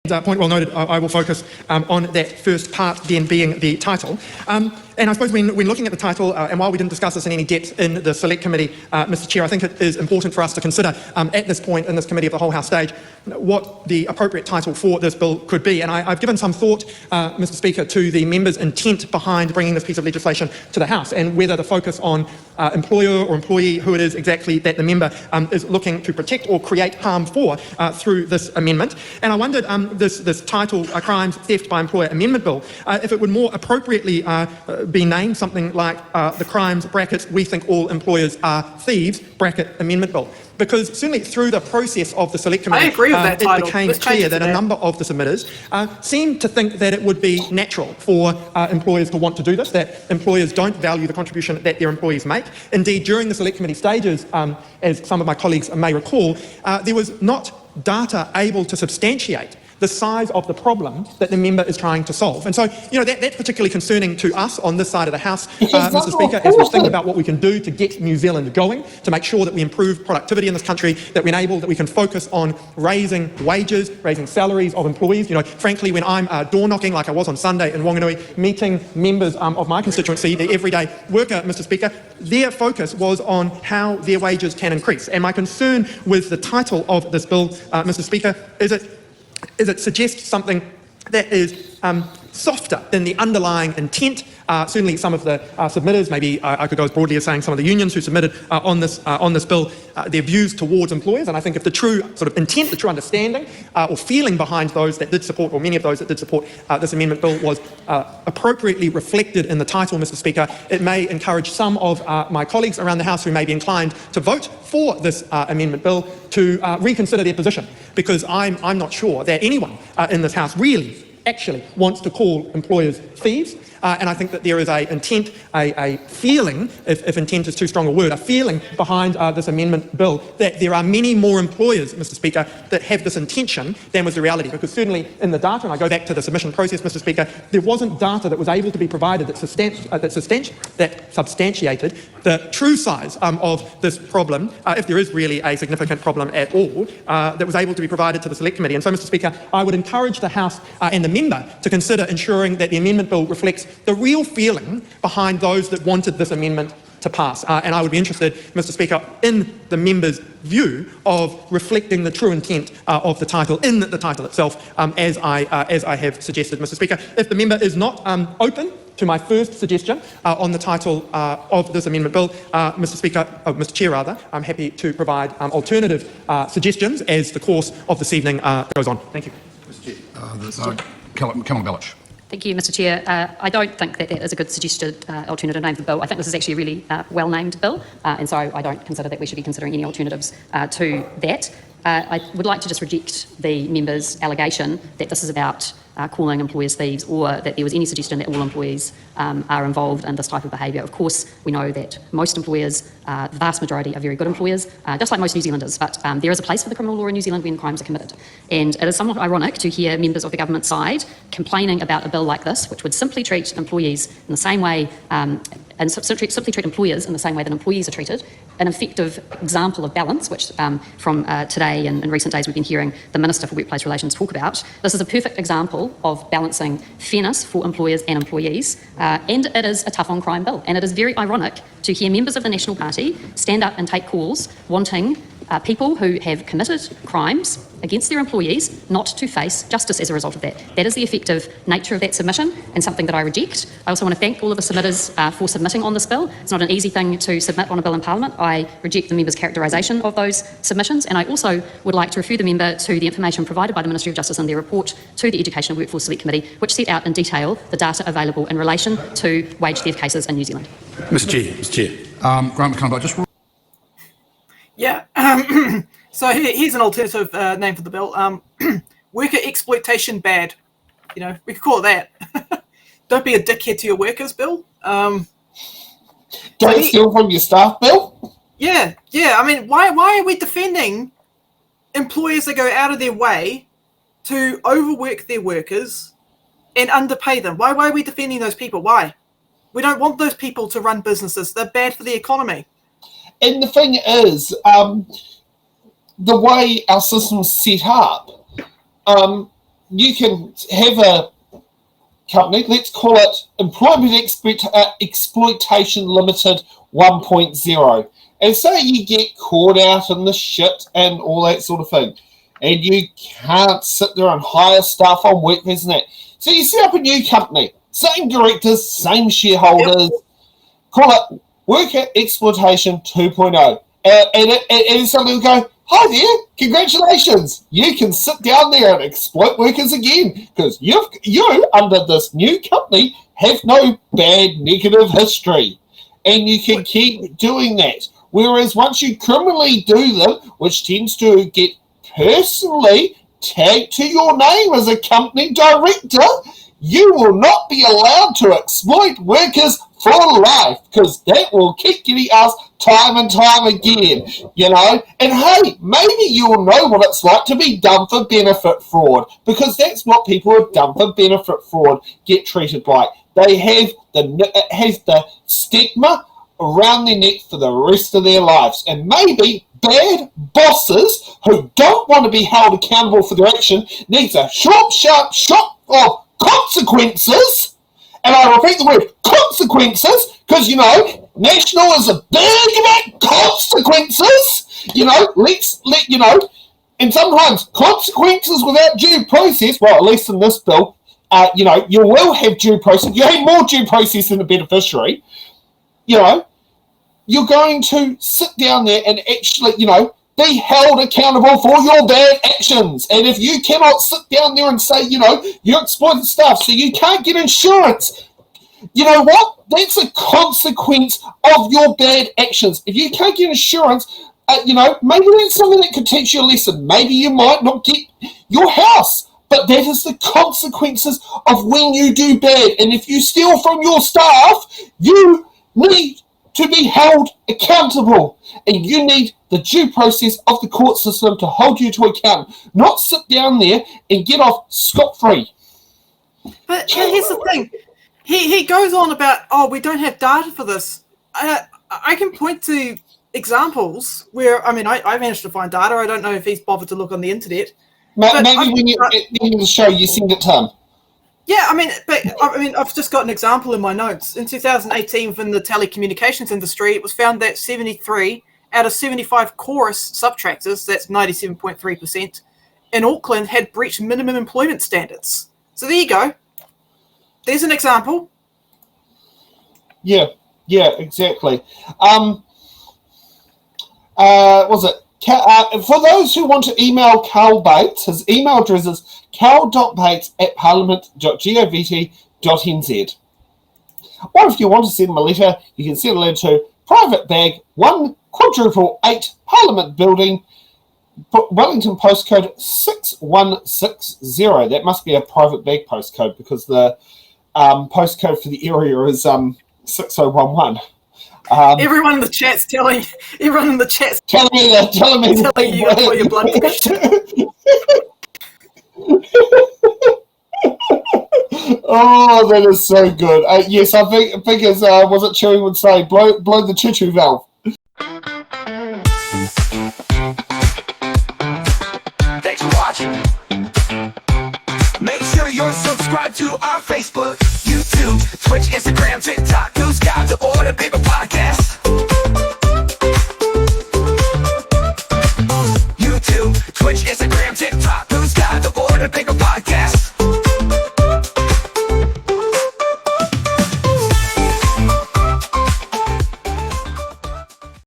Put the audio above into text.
Point well noted. I will focus on that first part, then being the title. And I suppose when looking at the title, and while we didn't discuss this in any depth in the Select Committee, Mr Chair, I think it is important for us to consider at this point in this Committee of the Whole House stage what the appropriate title for this bill could be. And I've given some thought, Mr Speaker, to the members' intent behind bringing this piece of legislation to the House, and whether the focus on employer or employee, who it is exactly that the member is looking to protect or create harm for through this amendment. And I wondered, this title, Crimes, Theft by Employer Amendment Bill, if it would more appropriately be named something like the Crimes, brackets, we think all employers are thieves, bracket, Amendment Bill. Because certainly through the process of the Select Committee, it became clear that a number of the submitters seemed to think that it would be natural for employers to want to do this, that employers don't value the contribution that their employees make. Indeed, during the Select Committee stages, as some of my colleagues may recall, there was not data able to substantiate the size of the problem that the member is trying to solve. And so, that's particularly concerning to us on this side of the House, Mr Speaker, as we think about what we can do to get New Zealand going, to make sure that we improve productivity in this country, that we can focus on raising wages, raising salaries of employees. Frankly, when I'm door knocking like I was on Sunday in Whanganui, meeting members of my constituency, the everyday worker, Mr Speaker, their focus was on how their wages can increase. And my concern with the title of this bill, Mr Speaker, is it suggests something that is softer than the underlying intent. Certainly some of the submitters, maybe I could go as broadly as saying some of the unions who submitted on this bill, their views towards employers. And I think if the true sort of intent, the true understanding or feeling behind those that did support, or many of those that did support this amendment bill was appropriately reflected in the title, Mr Speaker, it may encourage some of my colleagues around the House who may be inclined to vote for this amendment bill to reconsider their position. Because I'm not sure that anyone in this House really actually wants to call employers thieves. And I think that there is a intent, a feeling, if intent is too strong a word, a feeling behind this amendment bill that there are many more employers, Mr Speaker, that have this intention than was the reality. Because certainly in the data, and I go back to the submission process, Mr Speaker, there wasn't data that was able to be provided that substantiated the true size of this problem, if there is really a significant problem at all, that was able to be provided to the Select Committee. And so, Mr Speaker, I would encourage the House and the member to consider ensuring that the amendment bill reflects the real feeling behind those that wanted this amendment to pass. And I would be interested, Mr Speaker, in the member's view of reflecting the true intent of the title in the title itself, as I have suggested, Mr Speaker. If the member is not open to my first suggestion on the title of this amendment bill, Mr Chair, I'm happy to provide alternative suggestions as the course of this evening goes on. Thank you. Mr Chair. Camilla Belich. Thank you, Mr Chair. I don't think that is a good suggested alternative name for the bill. I think this is actually a really well-named bill, and so I don't consider that we should be considering any alternatives to that. I would like to just reject the member's allegation that this is about calling employers thieves, or that there was any suggestion that all employees are involved in this type of behaviour. Of course, we know that most employers, the vast majority, are very good employers, just like most New Zealanders, but there is a place for the criminal law in New Zealand when crimes are committed. And it is somewhat ironic to hear members of the government side complaining about a bill like this, which would simply treat employees in the same way, and simply treat employers in the same way that employees are treated, an effective example of balance, which from today and in recent days we've been hearing the Minister for Workplace Relations talk about. This is a perfect example of balancing fairness for employers and employees, and it is a tough on crime bill. And it is very ironic to hear members of the National Party stand up and take calls wanting people who have committed crimes against their employees not to face justice as a result of that. That is the effective nature of that submission, and something that I reject. I also want to thank all of the submitters for submitting on this bill. It's not an easy thing to submit on a bill in Parliament. I reject the member's characterisation of those submissions, and I also would like to refer the member to the information provided by the Ministry of Justice in their report to the Education and Workforce Select Committee, which set out in detail the data available in relation to wage theft cases in New Zealand. Mr Chair. Grant McConnell, just... Yeah, so here's an alternative name for the bill. Worker exploitation bad. We could call it that. Don't be a dickhead to your workers, Bill. Don't steal from your staff, Bill? Yeah. I mean, why are we defending employers that go out of their way to overwork their workers and underpay them? Why are we defending those people? Why? We don't want those people to run businesses. They're bad for the economy. And the thing is, the way our system's set up, you can have a company, let's call it Employment Exploitation Limited 1.0. And say you get caught out in the shit and all that sort of thing, and you can't sit there and hire staff on workplace and that. So you set up a new company, same directors, same shareholders, call it Worker Exploitation 2.0. And somebody will go, hi there, congratulations. You can sit down there and exploit workers again because you, under this new company, have no bad negative history. And you can keep doing that. Whereas once you criminally do them, which tends to get personally tagged to your name as a company director, you will not be allowed to exploit workers for life, because that will keep getting asked time and time again, you know. And hey, maybe you'll know what it's like to be done for benefit fraud, because that's what people who are done for benefit fraud get treated like. They have the stigma around their neck for the rest of their lives. And maybe bad bosses who don't want to be held accountable for their action needs a sharp shock of consequences. And I repeat the word consequences, because, you know, National is a big about consequences. You know, you know, and sometimes consequences without due process, well, at least in this bill, you know, you will have due process. You have more due process than a beneficiary. You know, you're going to sit down there and actually, you know, be held accountable for your bad actions. And if you cannot sit down there and say, you know, you exploited staff, so you can't get insurance, you know what? That's a consequence of your bad actions. If you can't get insurance, you know, maybe that's something that could teach you a lesson. Maybe you might not get your house, but that is the consequences of when you do bad. And if you steal from your staff, you need to be held accountable, and you need the due process of the court system to hold you to account, not sit down there and get off scot-free. But here's the thing. He goes on about, oh, we don't have data for this. I can point to examples where, I mean, I managed to find data. I don't know if he's bothered to look on the internet. Maybe when you at the end of the show, you send it to him. Yeah, I mean, I've just got an example in my notes. In 2018, within the telecommunications industry, it was found that 73 out of 75 chorus subtractors, that's 97.3%, in Auckland had breached minimum employment standards. So there you go. There's an example. Yeah, exactly. Was it? For those who want to email Carl Bates, his email address is carl.bates@parliament.govt.nz. Or if you want to send him a letter, you can send a letter to Private Bag 188 Parliament Building, Wellington postcode 6160. That must be a Private Bag postcode because the postcode for the area is 6011. Everyone in the chat's telling me telling me you got your blood pressure. Oh, that is so good. Yes, I think as was it Chewy would say, blow the choo-choo valve. Thanks for watching. Make sure you're subscribed to our Facebook, YouTube, Twitch, Instagram, TikTok, News Guide, The Order Paper Podcast. YouTube, Twitch, Instagram, TikTok, News Guide, The Order Paper Podcast.